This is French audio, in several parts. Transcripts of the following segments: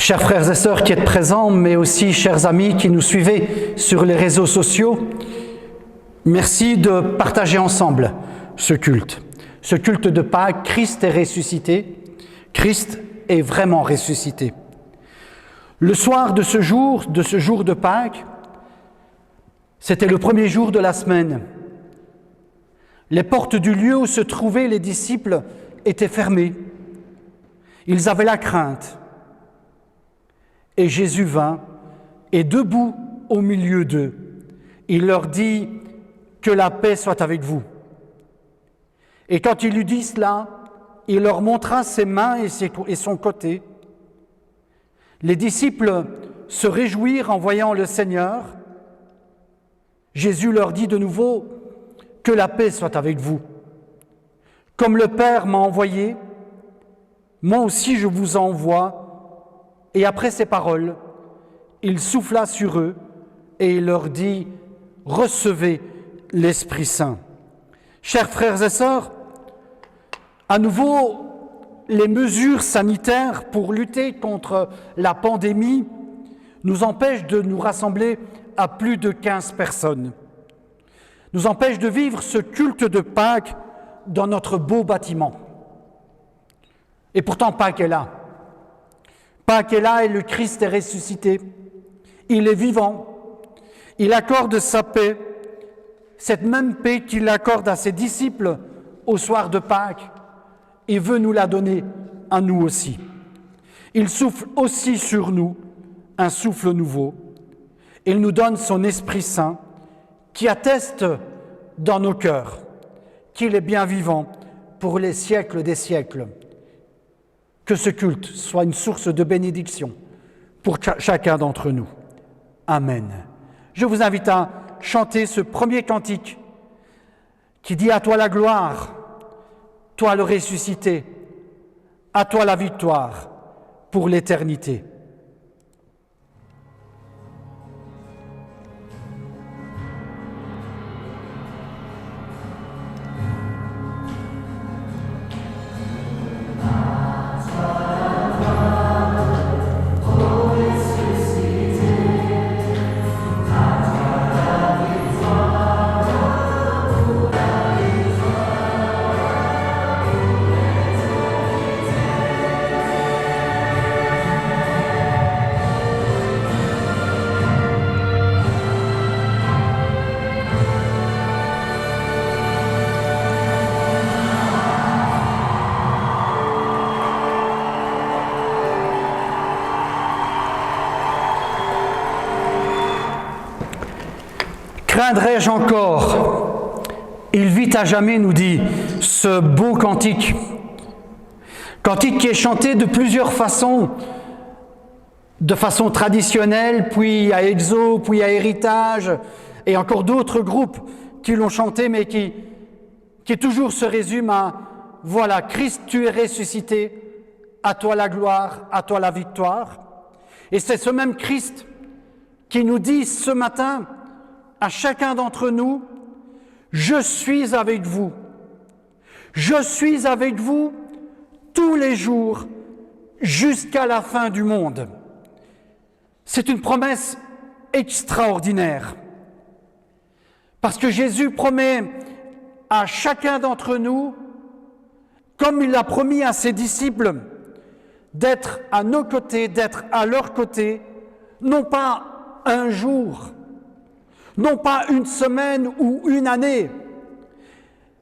Chers frères et sœurs qui êtes présents, mais aussi chers amis qui nous suivez sur les réseaux sociaux, merci de partager ensemble ce culte de Pâques. Christ est ressuscité, Christ est vraiment ressuscité. Le soir de ce jour de Pâques, c'était le premier jour de la semaine. Les portes du lieu où se trouvaient les disciples étaient fermées. Ils avaient la crainte. Et Jésus vint, et debout au milieu d'eux, il leur dit « Que la paix soit avec vous ». Et quand il eut dit cela, il leur montra ses mains et son côté. Les disciples se réjouirent en voyant le Seigneur. Jésus leur dit de nouveau « Que la paix soit avec vous. Comme le Père m'a envoyé, moi aussi je vous envoie. » Et après ces paroles, il souffla sur eux et il leur dit « Recevez l'Esprit Saint ». Chers frères et sœurs, à nouveau, les mesures sanitaires pour lutter contre la pandémie nous empêchent de nous rassembler à plus de 15 personnes, nous empêchent de vivre ce culte de Pâques dans notre beau bâtiment. Et pourtant, Pâques est là. Pâques est là et le Christ est ressuscité. Il est vivant. Il accorde sa paix, cette même paix qu'il accorde à ses disciples au soir de Pâques. Il veut nous la donner à nous aussi. Il souffle aussi sur nous un souffle nouveau. Il nous donne son Esprit Saint qui atteste dans nos cœurs qu'il est bien vivant pour les siècles des siècles. Que ce culte soit une source de bénédiction pour chacun d'entre nous. Amen. Je vous invite à chanter ce premier cantique qui dit « À toi la gloire, toi le ressuscité, à toi la victoire pour l'éternité. » Craindrais-je encore? Il vit à jamais, nous dit ce beau cantique. Cantique qui est chanté de plusieurs façons, de façon traditionnelle, puis à Exo, puis à Héritage, et encore d'autres groupes qui l'ont chanté, mais qui toujours se résume à « Voilà, Christ, tu es ressuscité, à toi la gloire, à toi la victoire ». Et c'est ce même Christ qui nous dit ce matin à chacun d'entre nous, je suis avec vous. Je suis avec vous tous les jours jusqu'à la fin du monde. C'est une promesse extraordinaire. Parce que Jésus promet à chacun d'entre nous, comme il l'a promis à ses disciples, d'être à nos côtés, d'être à leur côté, non pas un jour, non pas une semaine ou une année,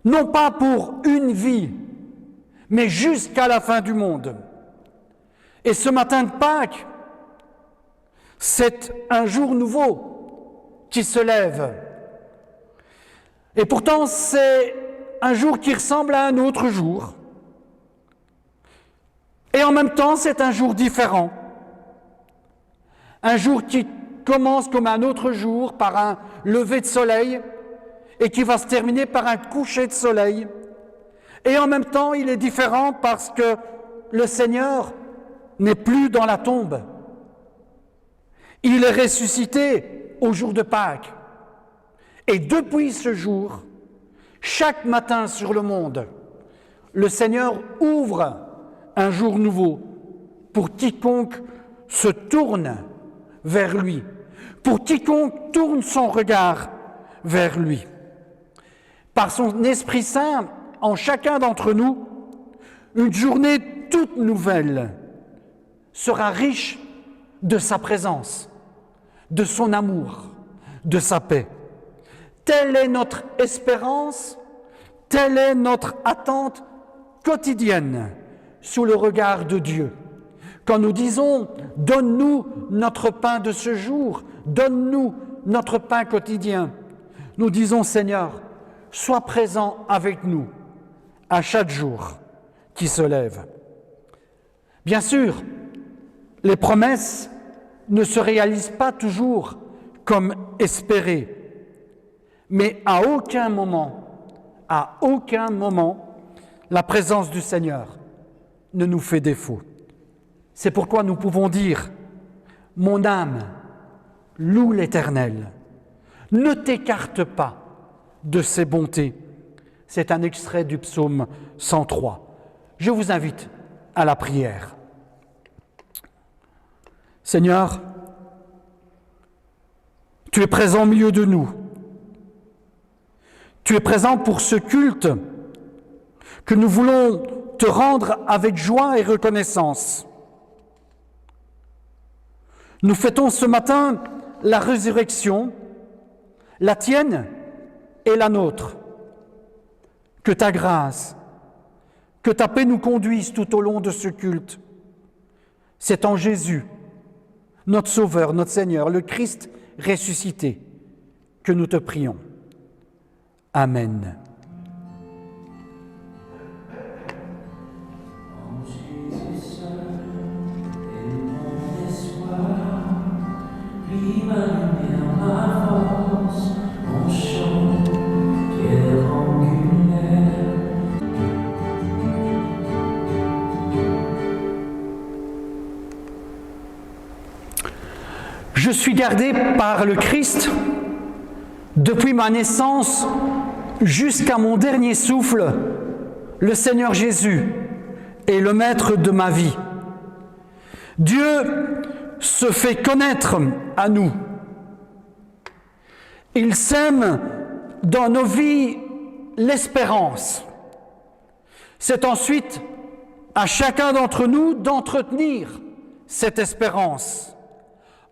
non pas pour une vie, mais jusqu'à la fin du monde. Et ce matin de Pâques, c'est un jour nouveau qui se lève. Et pourtant, c'est un jour qui ressemble à un autre jour. Et en même temps, c'est un jour différent. Un jour qui commence comme un autre jour par un lever de soleil et qui va se terminer par un coucher de soleil. Et en même temps, il est différent parce que le Seigneur n'est plus dans la tombe. Il est ressuscité au jour de Pâques. Et depuis ce jour, chaque matin sur le monde, le Seigneur ouvre un jour nouveau pour quiconque se tourne vers lui, pour quiconque tourne son regard vers lui. Par son Esprit Saint, en chacun d'entre nous, une journée toute nouvelle sera riche de sa présence, de son amour, de sa paix. Telle est notre espérance, telle est notre attente quotidienne sous le regard de Dieu. Quand nous disons « Donne-nous notre pain de ce jour, donne-nous notre pain quotidien », nous disons « Seigneur, sois présent avec nous à chaque jour qui se lève ». Bien sûr, les promesses ne se réalisent pas toujours comme espérées, mais à aucun moment, la présence du Seigneur ne nous fait défaut. C'est pourquoi nous pouvons dire « Mon âme, loue l'Éternel, ne t'écarte pas de ses bontés. » C'est un extrait du psaume 103. Je vous invite à la prière. Seigneur, tu es présent au milieu de nous. Tu es présent pour ce culte que nous voulons te rendre avec joie et reconnaissance. Nous fêtons ce matin la résurrection, la tienne et la nôtre. Que ta grâce, que ta paix nous conduise tout au long de ce culte. C'est en Jésus, notre Sauveur, notre Seigneur, le Christ ressuscité, que nous te prions. Amen. Je suis gardé par le Christ depuis ma naissance jusqu'à mon dernier souffle. Le Seigneur Jésus est le maître de ma vie. Dieu se fait connaître à nous. Il sème dans nos vies l'espérance. C'est ensuite à chacun d'entre nous d'entretenir cette espérance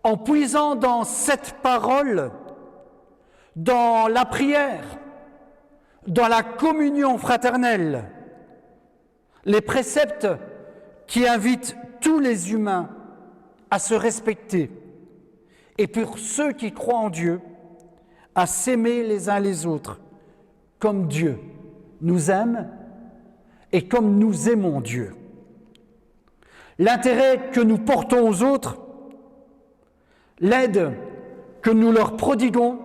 en puisant dans cette parole, dans la prière, dans la communion fraternelle, les préceptes qui invitent tous les humains à se respecter et pour ceux qui croient en Dieu, à s'aimer les uns les autres comme Dieu nous aime et comme nous aimons Dieu. L'intérêt que nous portons aux autres, l'aide que nous leur prodiguons,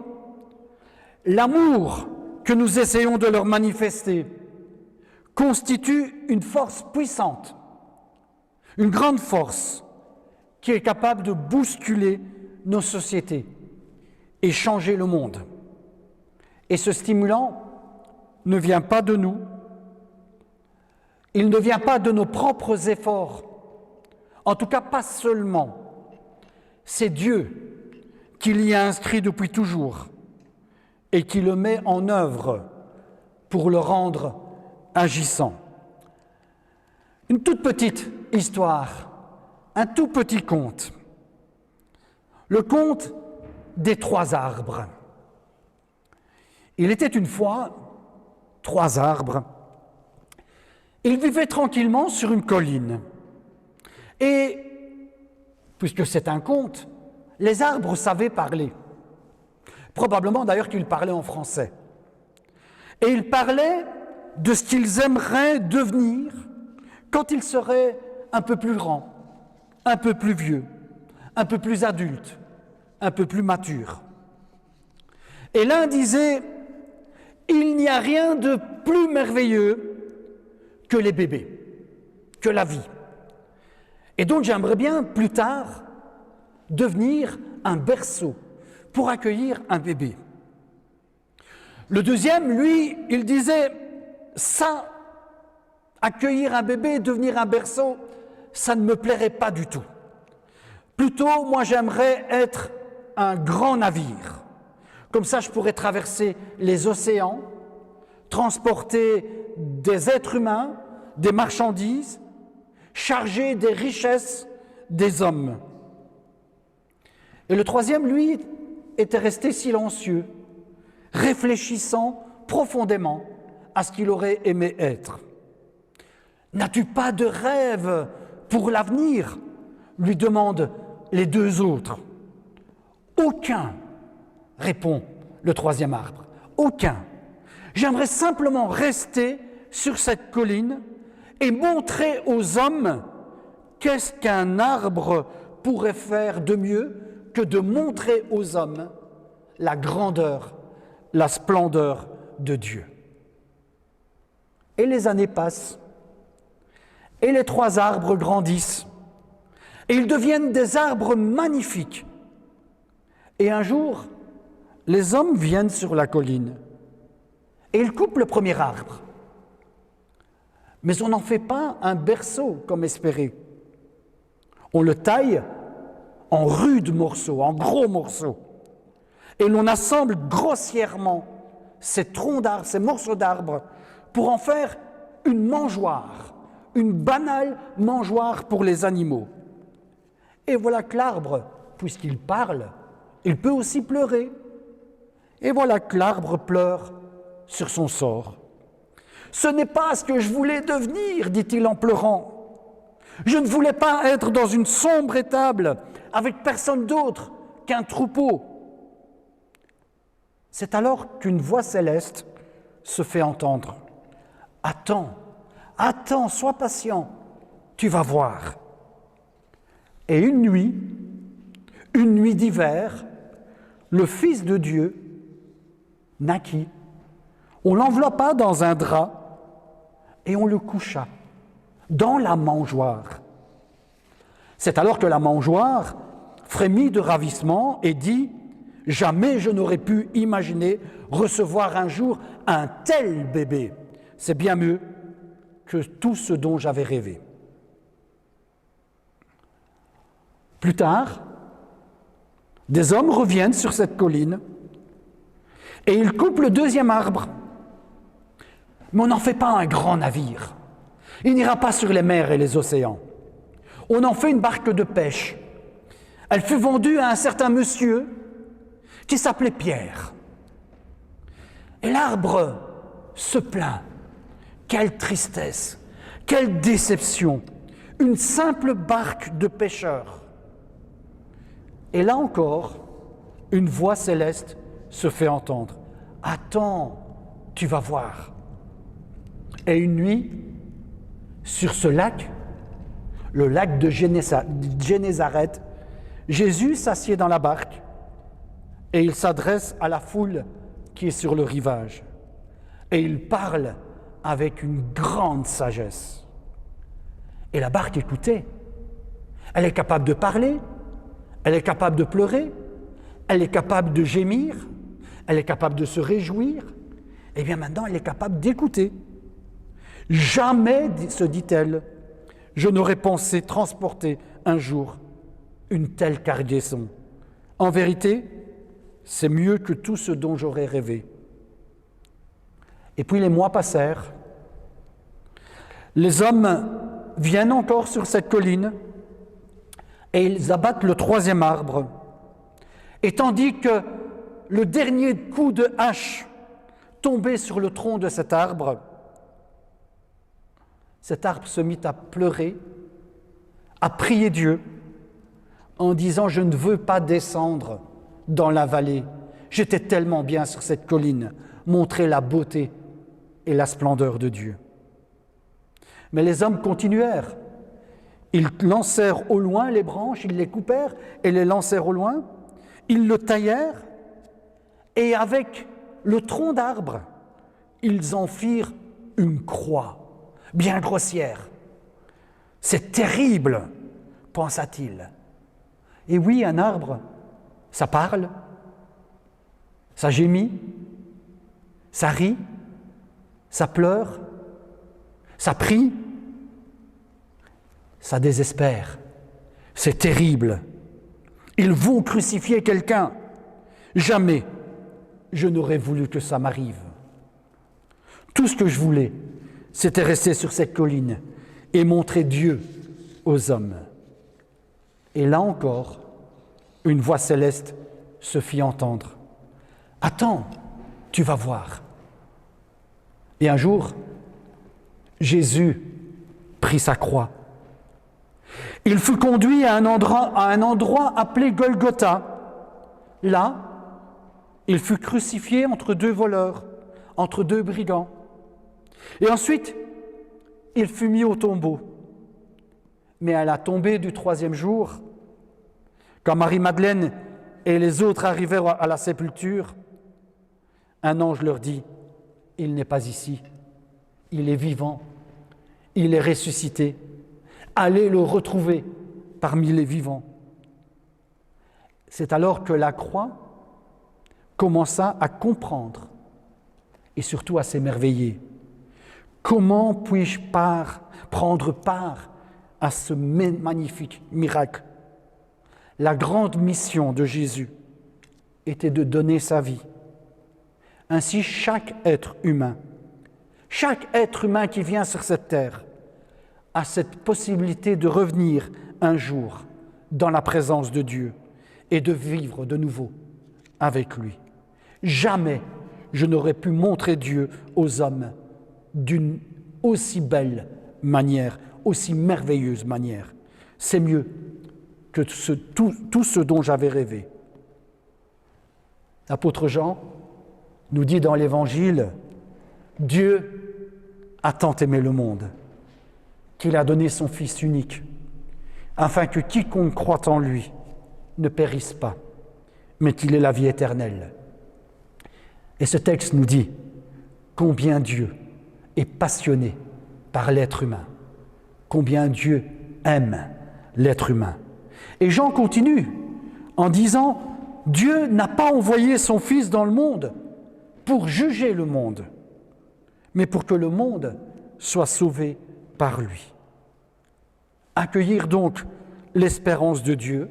l'amour que nous essayons de leur manifester, constitue une force puissante, une grande force qui est capable de bousculer nos sociétés et changer le monde. Et ce stimulant ne vient pas de nous, il ne vient pas de nos propres efforts, en tout cas pas seulement. C'est Dieu qui l'y a inscrit depuis toujours et qui le met en œuvre pour le rendre agissant. Une toute petite histoire, un tout petit conte. Le conte des 3 arbres. Il était une fois 3 arbres. Ils vivaient tranquillement sur une colline. Et puisque c'est un conte, les arbres savaient parler. Probablement d'ailleurs qu'ils parlaient en français. Et ils parlaient de ce qu'ils aimeraient devenir quand ils seraient un peu plus grands, un peu plus vieux, un peu plus adultes, un peu plus matures. Et l'un disait « Il n'y a rien de plus merveilleux que les bébés, que la vie. Et donc j'aimerais bien, plus tard, devenir un berceau pour accueillir un bébé. » Le deuxième, lui, il disait « Ça, accueillir un bébé, devenir un berceau, ça ne me plairait pas du tout. Plutôt, moi, j'aimerais être un grand navire. Comme ça, je pourrais traverser les océans, transporter des êtres humains, des marchandises, charger des richesses des hommes. Et le troisième, lui, était resté silencieux, réfléchissant profondément à ce qu'il aurait aimé être. « N'as-tu pas de rêve pour l'avenir ?» lui demandent les deux autres. « Aucun », répond le troisième arbre. « Aucun. J'aimerais simplement rester sur cette colline et montrer aux hommes qu'est-ce qu'un arbre pourrait faire de mieux que de montrer aux hommes la grandeur, la splendeur de Dieu. » Et les années passent, et les trois arbres grandissent, et ils deviennent des arbres magnifiques. Et un jour, les hommes viennent sur la colline, et ils coupent le premier arbre. Mais on n'en fait pas un berceau comme espéré. On le taille en rudes morceaux, en gros morceaux. Et l'on assemble grossièrement ces troncs d'arbres, ces morceaux d'arbres, pour en faire une mangeoire, une banale mangeoire pour les animaux. Et voilà que l'arbre, puisqu'il parle, il peut aussi pleurer. Et voilà que l'arbre pleure sur son sort. « Ce n'est pas ce que je voulais devenir, dit-il en pleurant. Je ne voulais pas être dans une sombre étable avec personne d'autre qu'un troupeau. » C'est alors qu'une voix céleste se fait entendre. « Attends, attends, sois patient, tu vas voir. » Et une nuit d'hiver, le Fils de Dieu naquit. On l'enveloppa dans un drap et on le coucha dans la mangeoire. C'est alors que la mangeoire frémit de ravissement et dit « Jamais je n'aurais pu imaginer recevoir un jour un tel bébé. C'est bien mieux que tout ce dont j'avais rêvé. » Plus tard, des hommes reviennent sur cette colline et ils coupent le deuxième arbre. Mais on n'en fait pas un grand navire. Il n'ira pas sur les mers et les océans. On en fait une barque de pêche. Elle fut vendue à un certain monsieur qui s'appelait Pierre. Et l'arbre se plaint. Quelle tristesse, quelle déception. Une simple barque de pêcheurs. Et là encore, une voix céleste se fait entendre. « Attends, tu vas voir. » Et une nuit, sur ce lac, le lac de Génézareth, Jésus s'assied dans la barque et il s'adresse à la foule qui est sur le rivage. Et il parle avec une grande sagesse. Et la barque écoutait. Elle est capable de parler, elle est capable de pleurer, elle est capable de gémir, elle est capable de se réjouir. Et bien maintenant, elle est capable d'écouter. Jamais, se dit-elle, je n'aurais pensé transporter un jour une telle cargaison. En vérité, c'est mieux que tout ce dont j'aurais rêvé. Et puis les mois passèrent. Les hommes viennent encore sur cette colline et ils abattent le troisième arbre. Et tandis que le dernier coup de hache tombait sur le tronc de cet arbre se mit à pleurer, à prier Dieu, en disant « Je ne veux pas descendre dans la vallée. J'étais tellement bien sur cette colline, montrer la beauté et la splendeur de Dieu. » Mais les hommes continuèrent. Ils lancèrent au loin les branches, ils les coupèrent et les lancèrent au loin. Ils le taillèrent et avec le tronc d'arbre, ils en firent une croix bien grossière. C'est terrible, pensa-t-il. Et oui, un arbre, ça parle, ça gémit, ça rit, ça pleure, ça prie, ça désespère. C'est terrible, Ils vont crucifier quelqu'un. Jamais je n'aurais voulu que ça m'arrive. Tout ce que je voulais, c'était rester sur cette colline et montrer Dieu aux hommes. Et là encore, une voix céleste se fit entendre. « Attends, tu vas voir. » Et un jour, Jésus prit sa croix. Il fut conduit à un endroit appelé Golgotha. Là, il fut crucifié entre deux voleurs, entre deux brigands. Et ensuite, il fut mis au tombeau. Mais à la tombée du 3e jour, quand Marie-Madeleine et les autres arrivèrent à la sépulture, un ange leur dit « Il n'est pas ici, il est vivant, il est ressuscité. Allez le retrouver parmi les vivants. » C'est alors que la croix commença à comprendre et surtout à s'émerveiller. Comment puis-je prendre part à ce magnifique miracle? La grande mission de Jésus était de donner sa vie. Ainsi, chaque être humain qui vient sur cette terre, a cette possibilité de revenir un jour dans la présence de Dieu et de vivre de nouveau avec lui. Jamais je n'aurais pu montrer Dieu aux hommes d'une aussi belle manière, aussi merveilleuse manière. C'est mieux que tout ce dont j'avais rêvé. L'apôtre Jean nous dit dans l'Évangile, Dieu a tant aimé le monde qu'il a donné son Fils unique, afin que quiconque croit en lui ne périsse pas, mais qu'il ait la vie éternelle. Et ce texte nous dit combien Dieu est passionné par l'être humain, combien Dieu aime l'être humain. Et Jean continue en disant « Dieu n'a pas envoyé son Fils dans le monde pour juger le monde, mais pour que le monde soit sauvé par lui. » Accueillir donc l'espérance de Dieu,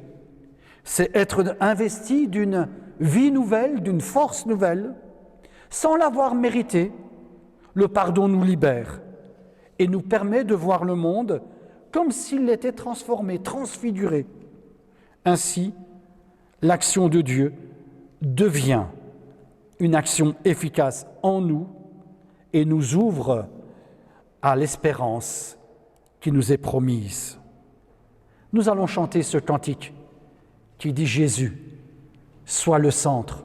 c'est être investi d'une vie nouvelle, d'une force nouvelle, sans l'avoir mérité. Le pardon nous libère et nous permet de voir le monde comme s'il était transformé, transfiguré. Ainsi, l'action de Dieu devient une action efficace en nous et nous ouvre à l'espérance qui nous est promise. Nous allons chanter ce cantique qui dit « Jésus, sois le centre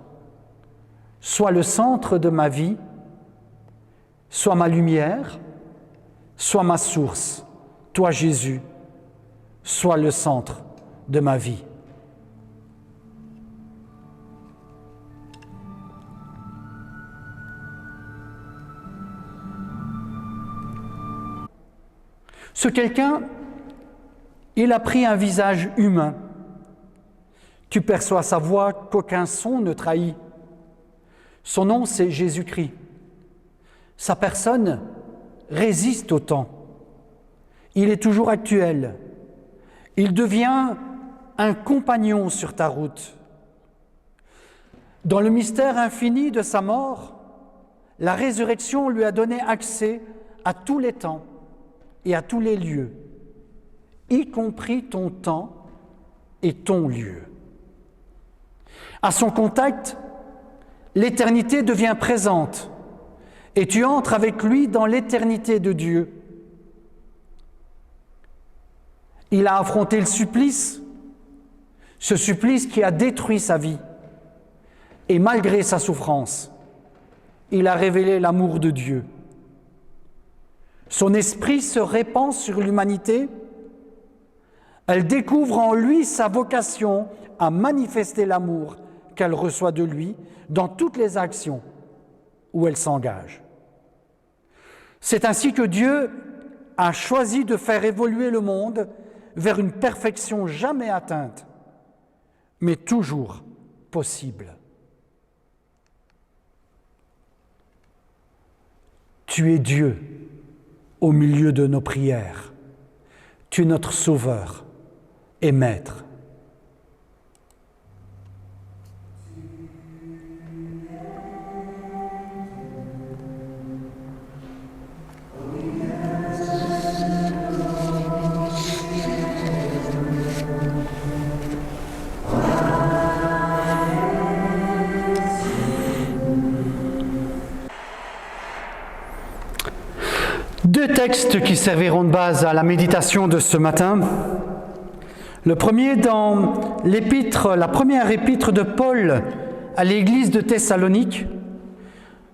de ma vie, sois ma lumière, sois ma source. Toi, Jésus, sois le centre de ma vie. » Ce quelqu'un, il a pris un visage humain. Tu perçois sa voix qu'aucun son ne trahit. Son nom, c'est Jésus-Christ. Sa personne résiste au temps. Il est toujours actuel. Il devient un compagnon sur ta route. Dans le mystère infini de sa mort, la résurrection lui a donné accès à tous les temps et à tous les lieux, y compris ton temps et ton lieu. À son contact, l'éternité devient présente et tu entres avec lui dans l'éternité de Dieu. Il a affronté le supplice, ce supplice qui a détruit sa vie. Et malgré sa souffrance, il a révélé l'amour de Dieu. Son esprit se répand sur l'humanité. Elle découvre en lui sa vocation à manifester l'amour qu'elle reçoit de lui dans toutes les actions où elle s'engage. C'est ainsi que Dieu a choisi de faire évoluer le monde vers une perfection jamais atteinte, mais toujours possible. Tu es Dieu au milieu de nos prières. Tu es notre Sauveur et Maître. Deux textes qui serviront de base à la méditation de ce matin. Le premier dans la première épître de Paul à l'église de Thessalonique.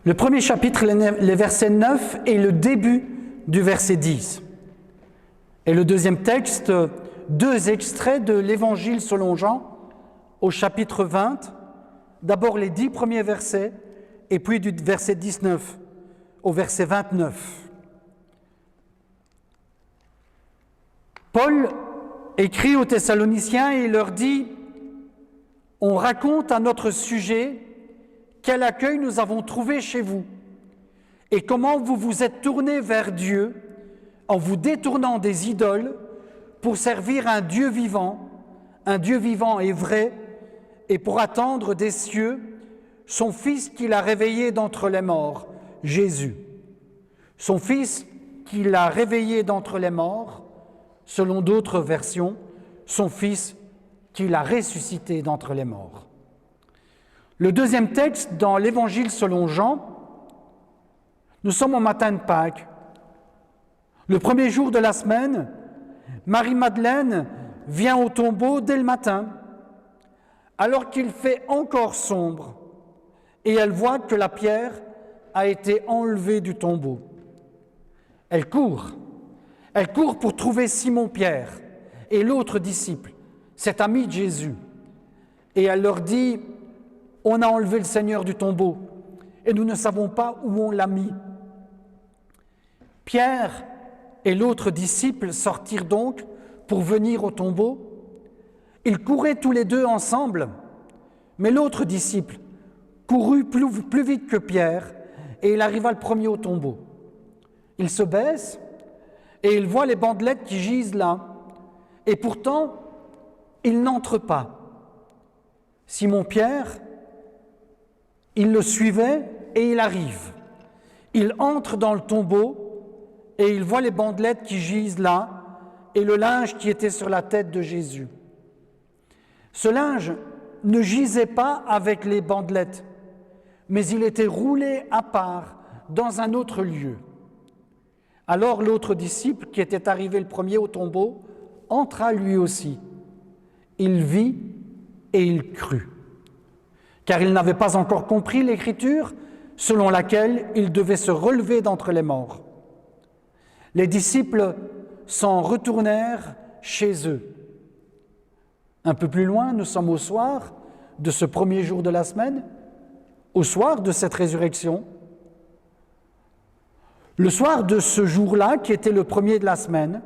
Le premier chapitre, les versets 9 et le début du verset 10. Et le deuxième texte, deux extraits de l'Évangile selon Jean au chapitre 20. D'abord les 10 premiers versets et puis du verset 19 au verset 29. Paul écrit aux Thessaloniciens et il leur dit « On raconte à notre sujet quel accueil nous avons trouvé chez vous et comment vous vous êtes tournés vers Dieu en vous détournant des idoles pour servir un Dieu vivant et vrai, et pour attendre des cieux son Fils qu'il a réveillé d'entre les morts, Jésus. Son Fils qu'il a réveillé d'entre les morts, selon d'autres versions, son Fils qu'il a ressuscité d'entre les morts. Le deuxième texte, dans l'Évangile selon Jean, nous sommes au matin de Pâques. Le premier jour de la semaine, Marie-Madeleine vient au tombeau dès le matin, alors qu'il fait encore sombre, et elle voit que la pierre a été enlevée du tombeau. Elle court pour trouver Simon-Pierre et l'autre disciple, cet ami de Jésus. Et elle leur dit, « On a enlevé le Seigneur du tombeau et nous ne savons pas où on l'a mis. » Pierre et l'autre disciple sortirent donc pour venir au tombeau. Ils couraient tous les deux ensemble, mais l'autre disciple courut plus vite que Pierre et il arriva le premier au tombeau. Il se baisse et il voit les bandelettes qui gisent là, et pourtant, il n'entre pas. Simon-Pierre, il le suivait et il arrive. Il entre dans le tombeau et il voit les bandelettes qui gisent là et le linge qui était sur la tête de Jésus. Ce linge ne gisait pas avec les bandelettes, mais il était roulé à part dans un autre lieu. Alors l'autre disciple, qui était arrivé le premier au tombeau, entra lui aussi. Il vit et il crut, car il n'avait pas encore compris l'Écriture selon laquelle il devait se relever d'entre les morts. Les disciples s'en retournèrent chez eux. Un peu plus loin, nous sommes au soir de ce premier jour de la semaine, au soir de cette résurrection. Le soir de ce jour-là, qui était le premier de la semaine,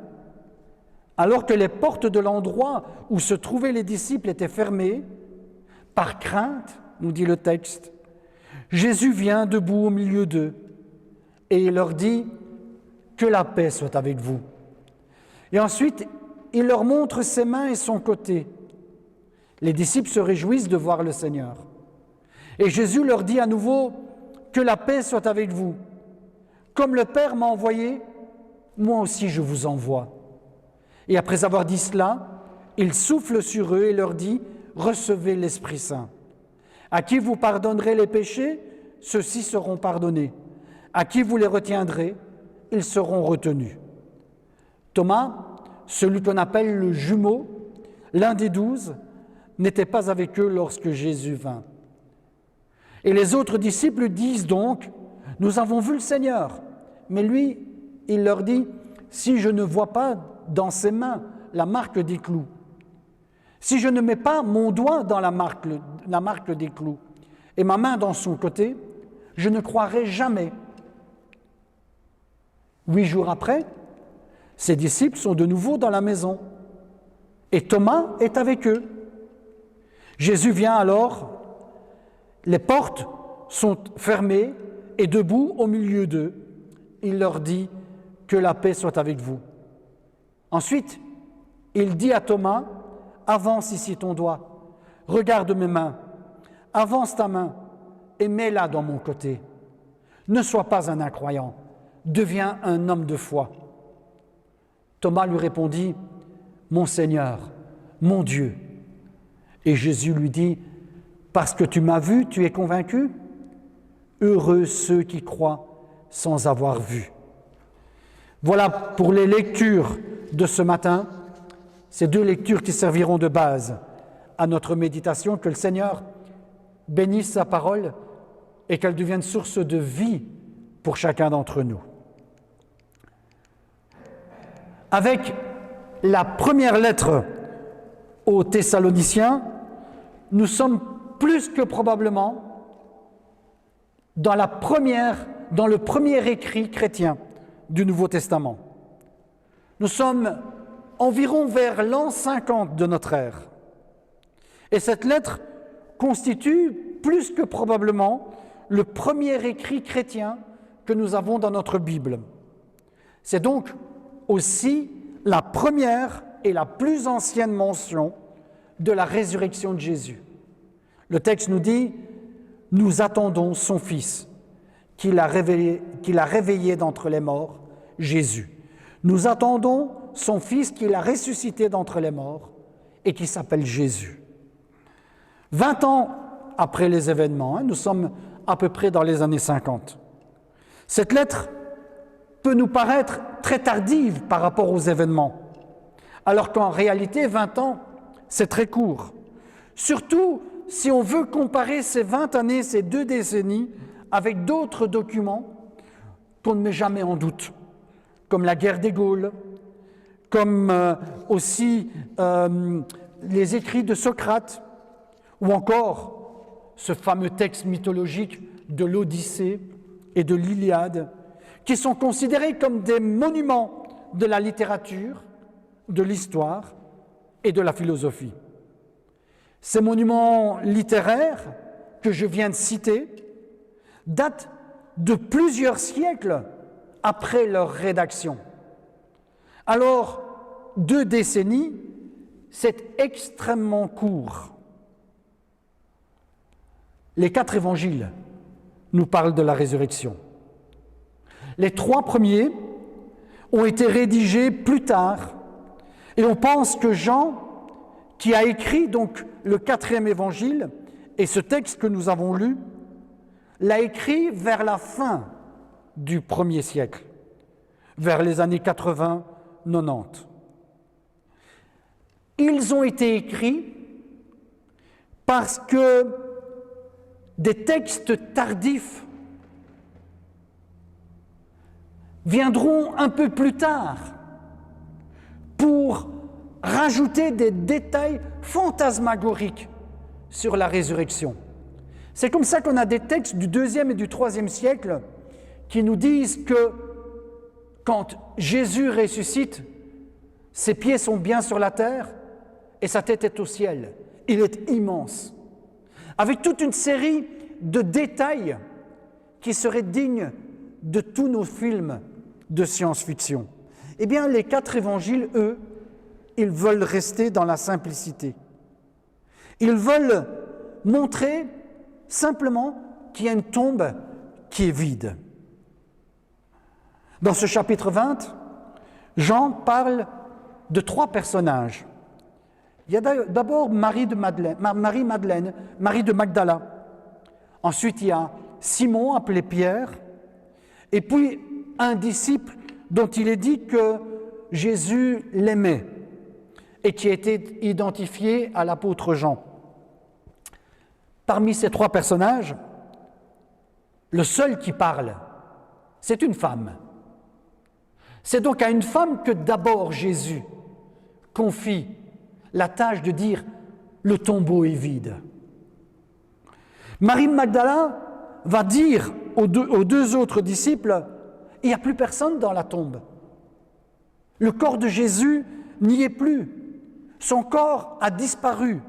alors que les portes de l'endroit où se trouvaient les disciples étaient fermées, par crainte, nous dit le texte, Jésus vient debout au milieu d'eux et il leur dit « Que la paix soit avec vous ». Et ensuite, il leur montre ses mains et son côté. Les disciples se réjouissent de voir le Seigneur. Et Jésus leur dit à nouveau « Que la paix soit avec vous. Comme le Père m'a envoyé, moi aussi je vous envoie. » Et après avoir dit cela, il souffle sur eux et leur dit « Recevez l'Esprit Saint. À qui vous pardonnerez les péchés, ceux-ci seront pardonnés. À qui vous les retiendrez, ils seront retenus. » Thomas, celui qu'on appelle le jumeau, l'un des 12, n'était pas avec eux lorsque Jésus vint. Et les autres disciples disent donc « Nous avons vu le Seigneur. » Mais lui, il leur dit « Si je ne vois pas dans ses mains la marque des clous, si je ne mets pas mon doigt dans la marque des clous et ma main dans son côté, je ne croirai jamais. » 8 jours après, ses disciples sont de nouveau dans la maison et Thomas est avec eux. Jésus vient alors, les portes sont fermées et debout au milieu d'eux, il leur dit « Que la paix soit avec vous. » Ensuite, il dit à Thomas « Avance ici ton doigt, regarde mes mains, avance ta main et mets-la dans mon côté. Ne sois pas un incroyant, deviens un homme de foi. » Thomas lui répondit « Mon Seigneur, mon Dieu. » Et Jésus lui dit « Parce que tu m'as vu, tu es convaincu ? Heureux ceux qui croient sans avoir vu. » Voilà pour les lectures de ce matin, ces deux lectures qui serviront de base à notre méditation. Que le Seigneur bénisse sa parole et qu'elle devienne source de vie pour chacun d'entre nous. Avec la première lettre aux Thessaloniciens, nous sommes plus que probablement dans le premier écrit chrétien du Nouveau Testament. Nous sommes environ vers l'an 50 de notre ère. Et cette lettre constitue plus que probablement le premier écrit chrétien que nous avons dans notre Bible. C'est donc aussi la première et la plus ancienne mention de la résurrection de Jésus. Le texte nous dit « Nous attendons son Fils, qu'il a réveillé d'entre les morts, Jésus. Nous attendons son Fils qu'il a ressuscité d'entre les morts et qui s'appelle Jésus. » 20 ans après les événements, nous sommes à peu près dans les années 50. Cette lettre peut nous paraître très tardive par rapport aux événements, alors qu'en réalité, 20 ans, c'est très court. Surtout si on veut comparer ces 20 années, ces 2 décennies, avec d'autres documents qu'on ne met jamais en doute, comme la guerre des Gaules, comme aussi les écrits de Socrate, ou encore ce fameux texte mythologique de l'Odyssée et de l'Iliade, qui sont considérés comme des monuments de la littérature, de l'histoire et de la philosophie. Ces monuments littéraires que je viens de citer datent de plusieurs siècles après leur rédaction. Alors, 2 décennies, c'est extrêmement court. Les 4 évangiles nous parlent de la résurrection. Les 3 premiers ont été rédigés plus tard, et on pense que Jean, qui a écrit donc le 4e évangile, et ce texte que nous avons lu, l'a écrit vers la fin du 1er siècle, vers les années 80-90. Ils ont été écrits parce que des textes tardifs viendront un peu plus tard pour rajouter des détails fantasmagoriques sur la résurrection. C'est comme ça qu'on a des textes du 2e et du 3e siècle qui nous disent que quand Jésus ressuscite, ses pieds sont bien sur la terre et sa tête est au ciel. Il est immense, avec toute une série de détails qui seraient dignes de tous nos films de science-fiction. Eh bien, les 4 évangiles, eux, ils veulent rester dans la simplicité. Ils veulent montrer simplement qu'il y a une tombe qui est vide. Dans ce chapitre 20, Jean parle de 3 personnages. Il y a d'abord Marie de Magdala. Ensuite, il y a Simon, appelé Pierre, et puis un disciple dont il est dit que Jésus l'aimait et qui a été identifié à l'apôtre Jean. Parmi ces 3 personnages, le seul qui parle, c'est une femme. C'est donc à une femme que d'abord Jésus confie la tâche de dire « le tombeau est vide ». Marie de Magdala va dire aux 2 autres disciples « il n'y a plus personne dans la tombe ». Le corps de Jésus n'y est plus. Son corps a disparu.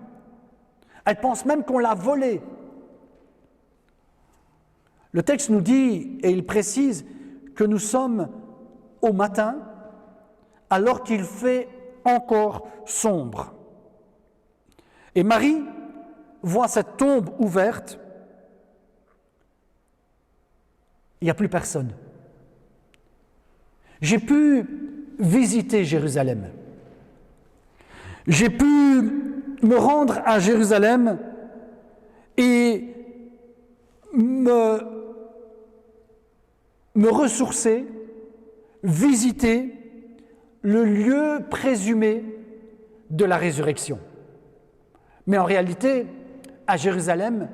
Elle pense même qu'on l'a volé. Le texte nous dit, et il précise, que nous sommes au matin, alors qu'il fait encore sombre. Et Marie voit cette tombe ouverte. Il n'y a plus personne. J'ai pu visiter Jérusalem. J'ai pu me rendre à Jérusalem et me ressourcer visiter le lieu présumé de la résurrection. Mais en réalité, à Jérusalem,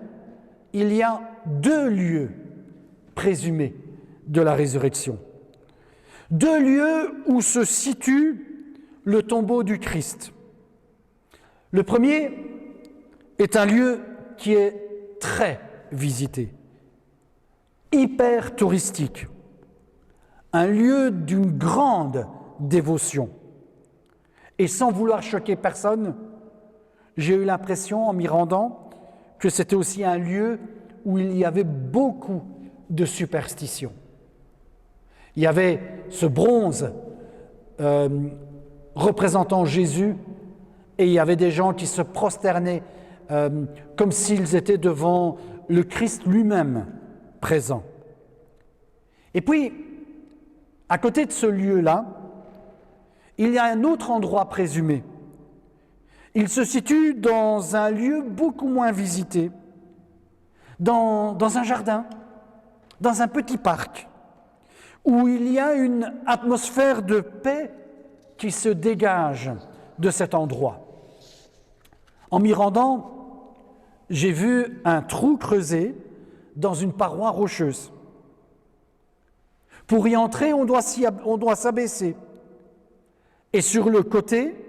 il y a 2 lieux présumés de la résurrection. 2 lieux où se situe le tombeau du Christ. Le premier est un lieu qui est très visité, hyper touristique, un lieu d'une grande dévotion. Et sans vouloir choquer personne, j'ai eu l'impression, en m'y rendant, que c'était aussi un lieu où il y avait beaucoup de superstitions. Il y avait ce bronze représentant Jésus, et il y avait des gens qui se prosternaient comme s'ils étaient devant le Christ lui-même présent. Et puis, à côté de ce lieu-là, il y a un autre endroit présumé. Il se situe dans un lieu beaucoup moins visité, dans un jardin, dans un petit parc, où il y a une atmosphère de paix qui se dégage de cet endroit. En m'y rendant, j'ai vu un trou creusé dans une paroi rocheuse. Pour y entrer, on doit s'abaisser. Et sur le côté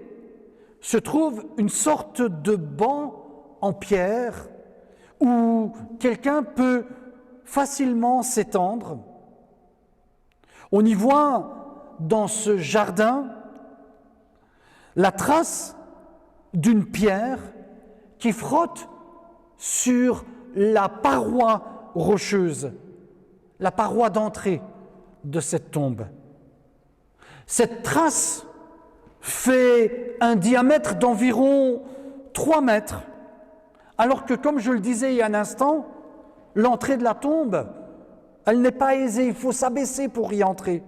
se trouve une sorte de banc en pierre où quelqu'un peut facilement s'étendre. On y voit dans ce jardin la trace d'une pierre qui frotte sur la paroi rocheuse, la paroi d'entrée de cette tombe. Cette trace fait un diamètre d'environ 3 mètres, alors que, comme je le disais il y a un instant, l'entrée de la tombe, elle n'est pas aisée, il faut s'abaisser pour y entrer.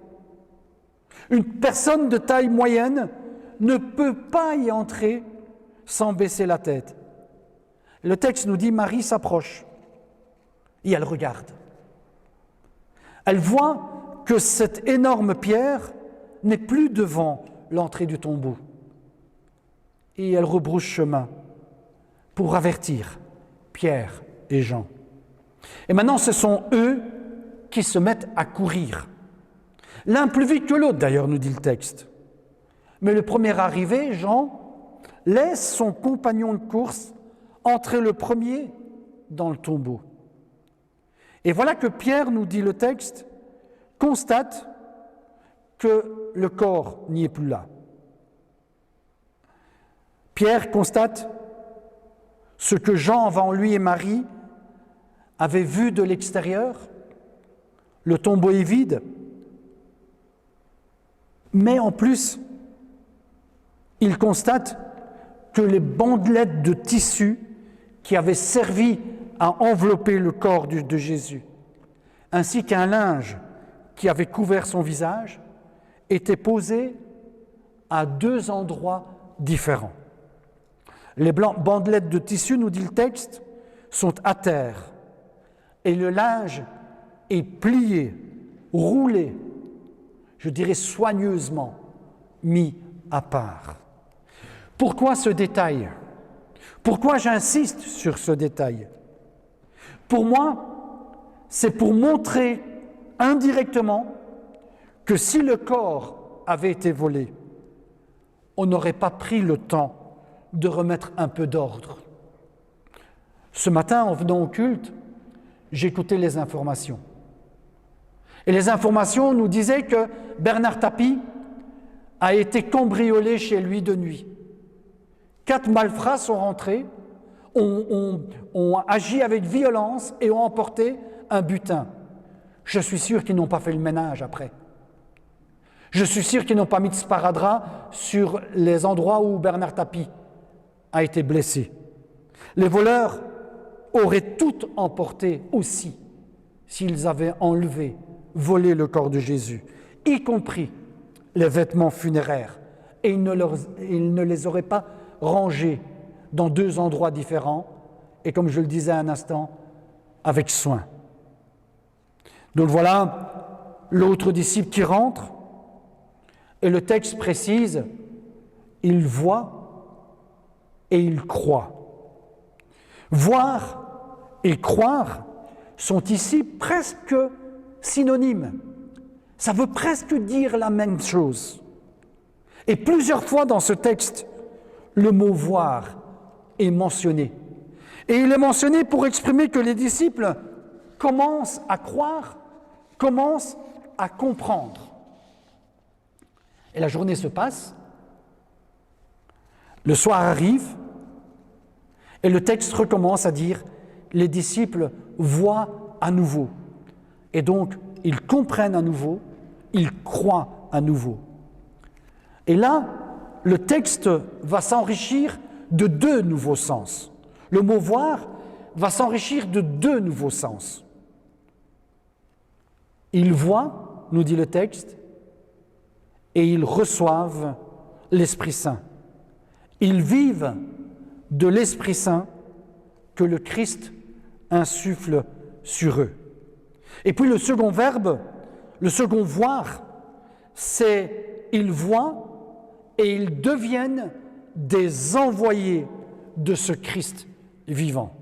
Une personne de taille moyenne ne peut pas y entrer sans baisser la tête. Le texte nous dit, Marie s'approche et elle regarde. Elle voit que cette énorme pierre n'est plus devant l'entrée du tombeau. Et elle rebrousse chemin pour avertir Pierre et Jean. Et maintenant, ce sont eux qui se mettent à courir. L'un plus vite que l'autre, d'ailleurs, nous dit le texte. Mais le premier arrivé, Jean, laisse son compagnon de course entrer le premier dans le tombeau. Et voilà que Pierre, nous dit le texte, constate que le corps n'y est plus là. Pierre constate ce que Jean, avant lui et Marie, avaient vu de l'extérieur. Le tombeau est vide, mais en plus, il constate que les bandelettes de tissu qui avaient servi à envelopper le corps de Jésus, ainsi qu'un linge qui avait couvert son visage, étaient posés à 2 endroits différents. Les bandelettes de tissu, nous dit le texte, sont à terre et le linge est plié, roulé, je dirais soigneusement mis à part. Pourquoi ce détail ? Pourquoi j'insiste sur ce détail ? Pour moi, c'est pour montrer indirectement que si le corps avait été volé, on n'aurait pas pris le temps de remettre un peu d'ordre. Ce matin, en venant au culte, j'écoutais les informations. Et les informations nous disaient que Bernard Tapie a été cambriolé chez lui de nuit. 4 malfrats sont rentrés, ont agi avec violence et ont emporté un butin. Je suis sûr qu'ils n'ont pas fait le ménage après. Je suis sûr qu'ils n'ont pas mis de sparadrap sur les endroits où Bernard Tapie a été blessé. Les voleurs auraient tout emporté aussi s'ils avaient enlevé, volé le corps de Jésus, y compris les vêtements funéraires. Et ils ne les auraient pas rangés dans 2 endroits différents et, comme je le disais un instant, avec soin. Donc voilà l'autre disciple qui rentre Et le texte précise, il voit et il croit. Voir et croire sont ici presque synonymes. Ça veut presque dire la même chose. Et plusieurs fois dans ce texte, le mot voir est mentionné. Et il est mentionné pour exprimer que les disciples commencent à croire, commencent à comprendre. Et la journée se passe, le soir arrive, et le texte recommence à dire « les disciples voient à nouveau ». Et donc, ils comprennent à nouveau, ils croient à nouveau. Et là, le texte va s'enrichir de deux nouveaux sens. Le mot « voir » va s'enrichir de deux nouveaux sens. Ils voient, nous dit le texte, et ils reçoivent l'Esprit Saint. Ils vivent de l'Esprit Saint que le Christ insuffle sur eux. Et puis le second verbe, le second voir, c'est ils voient et ils deviennent des envoyés de ce Christ vivant.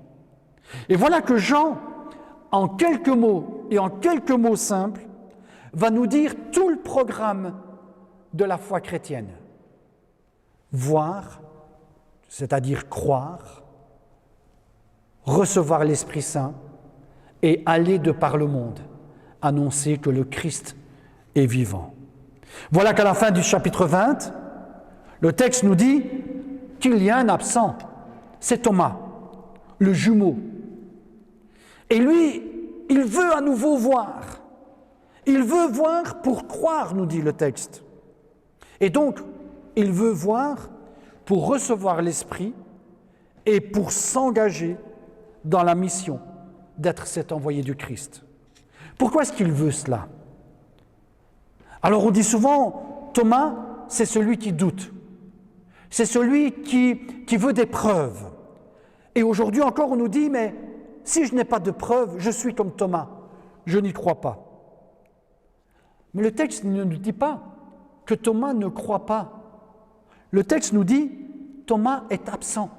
Et voilà que Jean, en quelques mots et en quelques mots simples, va nous dire tout le programme de la foi chrétienne. Voir, c'est-à-dire croire, recevoir l'Esprit Saint et aller de par le monde, annoncer que le Christ est vivant. Voilà qu'à la fin du chapitre 20, le texte nous dit qu'il y a un absent, c'est Thomas, le jumeau. Et lui, il veut à nouveau voir. Il veut voir pour croire, nous dit le texte. Et donc, il veut voir pour recevoir l'Esprit et pour s'engager dans la mission d'être cet envoyé du Christ. Pourquoi est-ce qu'il veut cela? Alors on dit souvent, Thomas, c'est celui qui doute. C'est celui qui veut des preuves. Et aujourd'hui encore, on nous dit, mais si je n'ai pas de preuves, je suis comme Thomas, je n'y crois pas. Mais le texte ne nous dit pas que Thomas ne croit pas. Le texte nous dit, Thomas est absent.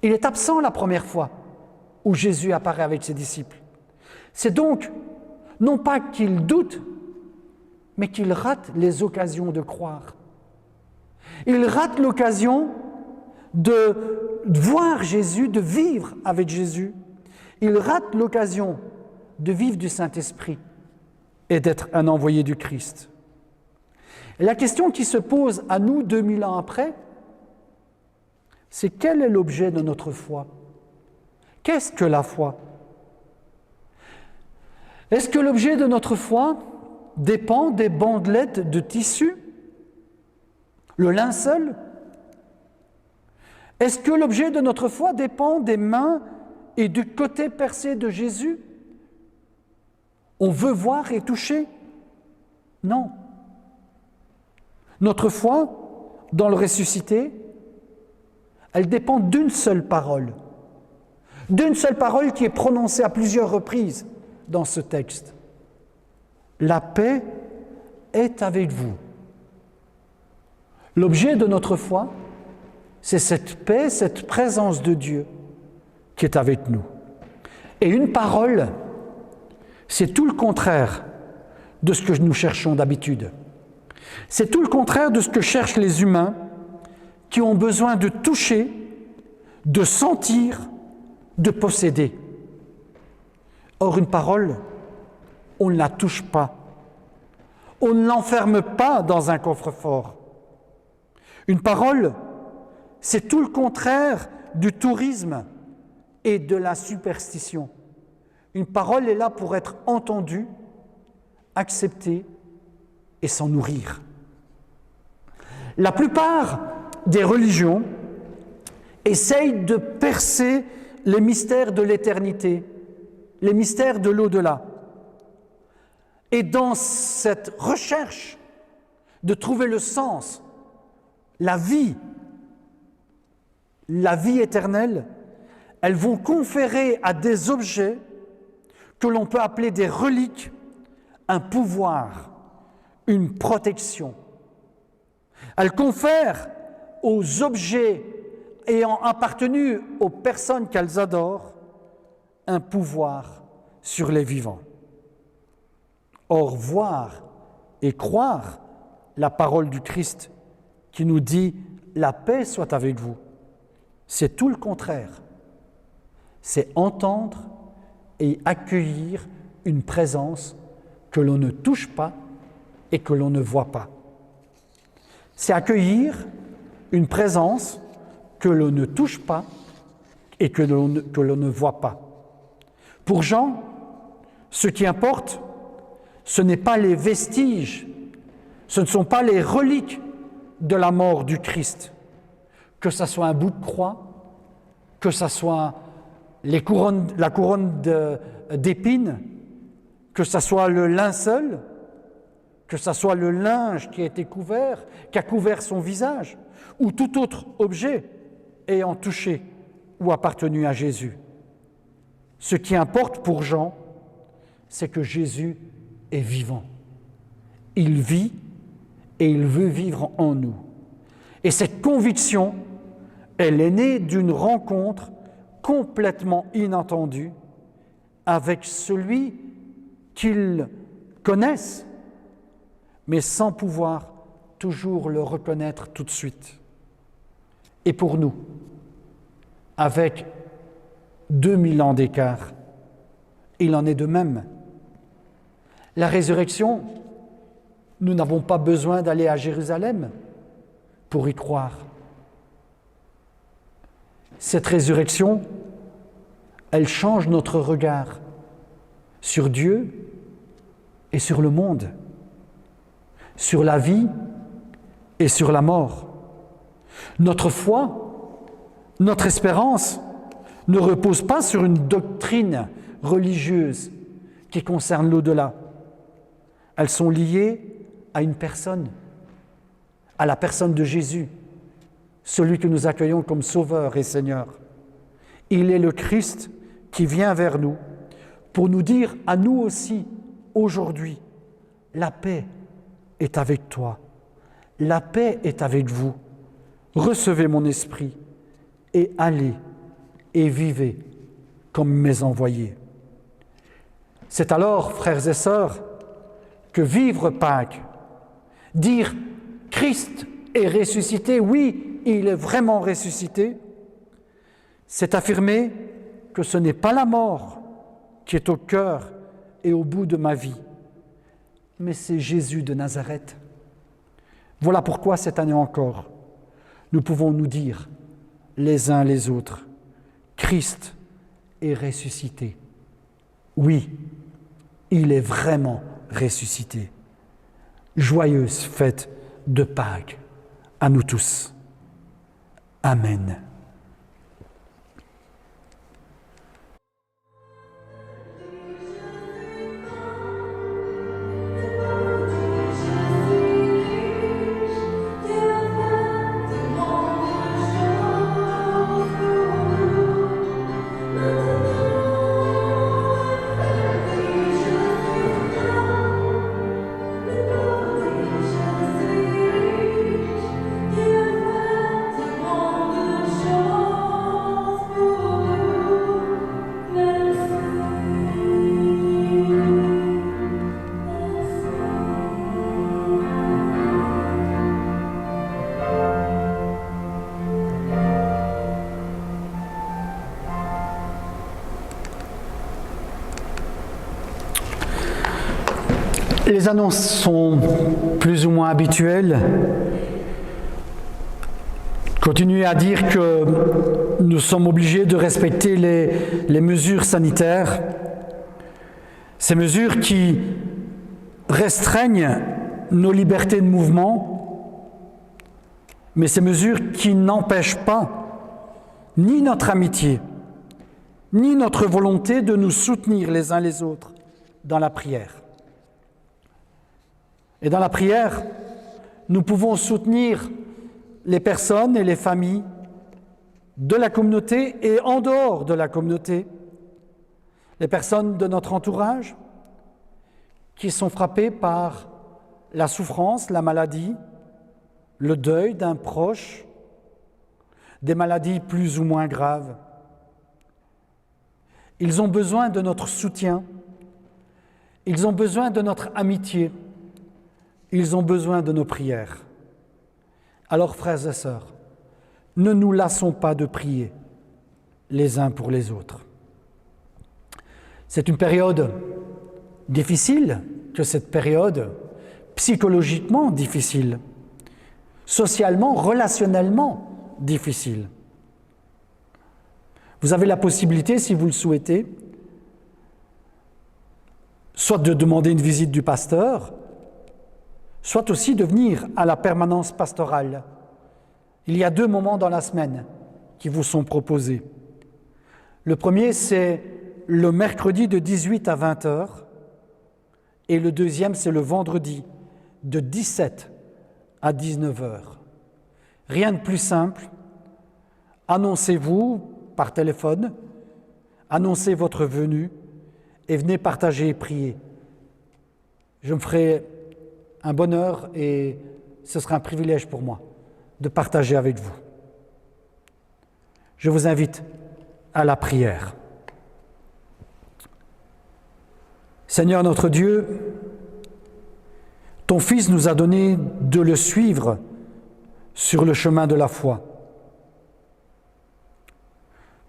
Il est absent la première fois où Jésus apparaît avec ses disciples. C'est donc, non pas qu'il doute, mais qu'il rate les occasions de croire. Il rate l'occasion de voir Jésus, de vivre avec Jésus. Il rate l'occasion de vivre du Saint-Esprit et d'être un envoyé du Christ. Et la question qui se pose à nous 2000 ans après, c'est quel est l'objet de notre foi? Qu'est-ce que la foi? Est-ce que l'objet de notre foi dépend des bandelettes de tissu? Le linceul? Est-ce que l'objet de notre foi dépend des mains et du côté percé de Jésus? On veut voir et toucher? Non. Notre foi, dans le ressuscité, elle dépend d'une seule parole qui est prononcée à plusieurs reprises dans ce texte. La paix est avec vous. L'objet de notre foi, c'est cette paix, cette présence de Dieu qui est avec nous. Et une parole, c'est tout le contraire de ce que nous cherchons d'habitude. C'est tout le contraire de ce que cherchent les humains qui ont besoin de toucher, de sentir, de posséder. Or, une parole, on ne la touche pas. On ne l'enferme pas dans un coffre-fort. Une parole, c'est tout le contraire du tourisme et de la superstition. Une parole est là pour être entendue, acceptée et s'en nourrir. La plupart des religions essayent de percer les mystères de l'éternité, les mystères de l'au-delà. Et dans cette recherche de trouver le sens, la vie éternelle, elles vont conférer à des objets que l'on peut appeler des reliques un pouvoir, une protection. Elle confère aux objets ayant appartenu aux personnes qu'elles adorent un pouvoir sur les vivants. Or, voir et croire la parole du Christ qui nous dit « la paix soit avec vous », c'est tout le contraire. C'est entendre et accueillir une présence que l'on ne touche pas et que l'on ne voit pas. C'est accueillir une présence que l'on ne touche pas et que l'on ne voit pas. Pour Jean, ce qui importe, ce n'est pas les vestiges, ce ne sont pas les reliques de la mort du Christ, que ce soit un bout de croix, que ce soit la couronne d'épines, que ce soit le linceul, que ce soit le linge qui a été couvert, qui a couvert son visage, ou tout autre objet ayant touché ou appartenu à Jésus. Ce qui importe pour Jean, c'est que Jésus est vivant. Il vit et il veut vivre en nous. Et cette conviction, elle est née d'une rencontre complètement inattendue avec celui qu'ils connaissent, mais sans pouvoir toujours le reconnaître tout de suite. Et pour nous, avec 2000 ans d'écart, il en est de même. La résurrection, nous n'avons pas besoin d'aller à Jérusalem pour y croire. Cette résurrection, elle change notre regard sur Dieu et sur le monde, sur la vie et sur la mort. Notre foi, notre espérance ne repose pas sur une doctrine religieuse qui concerne l'au-delà. Elles sont liées à une personne, à la personne de Jésus, celui que nous accueillons comme Sauveur et Seigneur. Il est le Christ qui vient vers nous pour nous dire à nous aussi, aujourd'hui, la paix est avec toi, la paix est avec vous. Recevez mon esprit et allez et vivez comme mes envoyés. C'est alors, frères et sœurs, que vivre Pâques, dire Christ est ressuscité, oui, il est vraiment ressuscité, c'est affirmer que ce n'est pas la mort qui est au cœur et au bout de ma vie, mais c'est Jésus de Nazareth. Voilà pourquoi cette année encore, nous pouvons nous dire les uns les autres, Christ est ressuscité. Oui, il est vraiment ressuscité. Joyeuse fête de Pâques à nous tous. Amen. Les annonces sont plus ou moins habituelles. Continuez à dire que nous sommes obligés de respecter les mesures sanitaires, ces mesures qui restreignent nos libertés de mouvement, mais ces mesures qui n'empêchent pas ni notre amitié, ni notre volonté de nous soutenir les uns les autres dans la prière. Et dans la prière, nous pouvons soutenir les personnes et les familles de la communauté et en dehors de la communauté, les personnes de notre entourage qui sont frappées par la souffrance, la maladie, le deuil d'un proche, des maladies plus ou moins graves. Ils ont besoin de notre soutien, ils ont besoin de notre amitié, ils ont besoin de nos prières. Alors, frères et sœurs, ne nous lassons pas de prier les uns pour les autres. C'est une période difficile, que cette période psychologiquement difficile, socialement, relationnellement difficile. Vous avez la possibilité, si vous le souhaitez, soit de demander une visite du pasteur, soit aussi de venir à la permanence pastorale. Il y a 2 moments dans la semaine qui vous sont proposés. Le premier, c'est le mercredi de 18 à 20 heures, et le deuxième, c'est le vendredi de 17 à 19 heures. Rien de plus simple. Annoncez-vous par téléphone, annoncez votre venue et venez partager et prier. Je me ferai un bonheur et ce sera un privilège pour moi de partager avec vous. Je vous invite à la prière. Seigneur notre Dieu, ton Fils nous a donné de le suivre sur le chemin de la foi.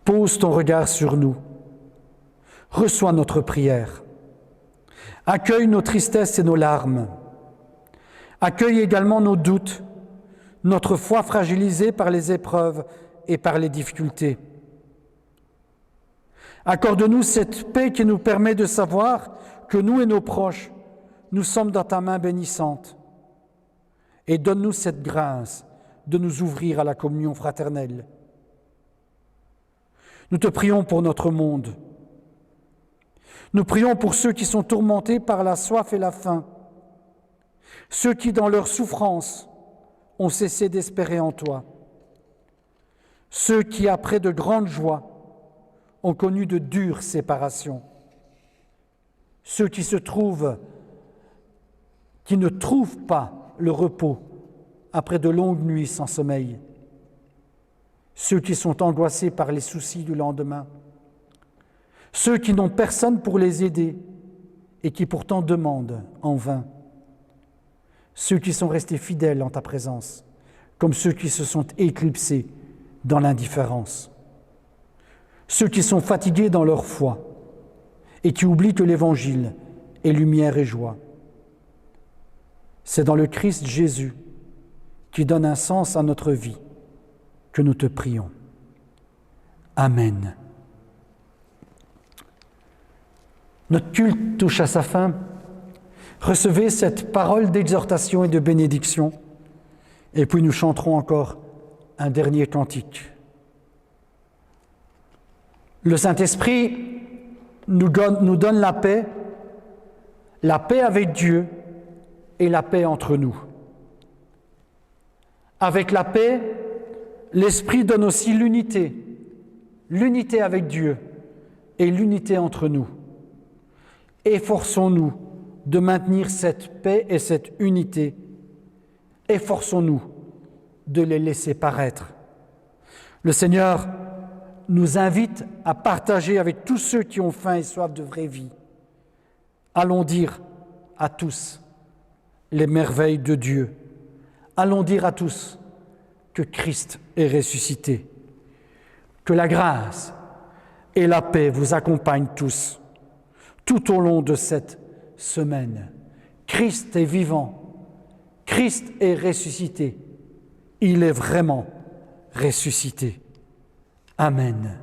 Pose ton regard sur nous. Reçois notre prière. Accueille nos tristesses et nos larmes. Accueille également nos doutes, notre foi fragilisée par les épreuves et par les difficultés. Accorde-nous cette paix qui nous permet de savoir que nous et nos proches, nous sommes dans ta main bénissante. Et donne-nous cette grâce de nous ouvrir à la communion fraternelle. Nous te prions pour notre monde. Nous prions pour ceux qui sont tourmentés par la soif et la faim, ceux qui, dans leur souffrance, ont cessé d'espérer en toi, ceux qui, après de grandes joies, ont connu de dures séparations, ceux qui ne trouvent pas le repos après de longues nuits sans sommeil, ceux qui sont angoissés par les soucis du lendemain, ceux qui n'ont personne pour les aider et qui pourtant demandent en vain, ceux qui sont restés fidèles en ta présence, comme ceux qui se sont éclipsés dans l'indifférence, ceux qui sont fatigués dans leur foi et qui oublient que l'Évangile est lumière et joie. C'est dans le Christ Jésus qui donne un sens à notre vie que nous te prions. Amen. Notre culte touche à sa fin. Recevez cette parole d'exhortation et de bénédiction, et puis nous chanterons encore un dernier cantique. Le Saint-Esprit nous donne la paix avec Dieu et la paix entre nous. Avec la paix, l'Esprit donne aussi l'unité avec Dieu et l'unité entre nous. Efforçons-nous de maintenir cette paix et cette unité. Efforçons-nous de les laisser paraître. Le Seigneur nous invite à partager avec tous ceux qui ont faim et soif de vraie vie. Allons dire à tous les merveilles de Dieu. Allons dire à tous que Christ est ressuscité. Que la grâce et la paix vous accompagnent tous, tout au long de cette semaine. Christ est vivant, Christ est ressuscité, il est vraiment ressuscité. Amen.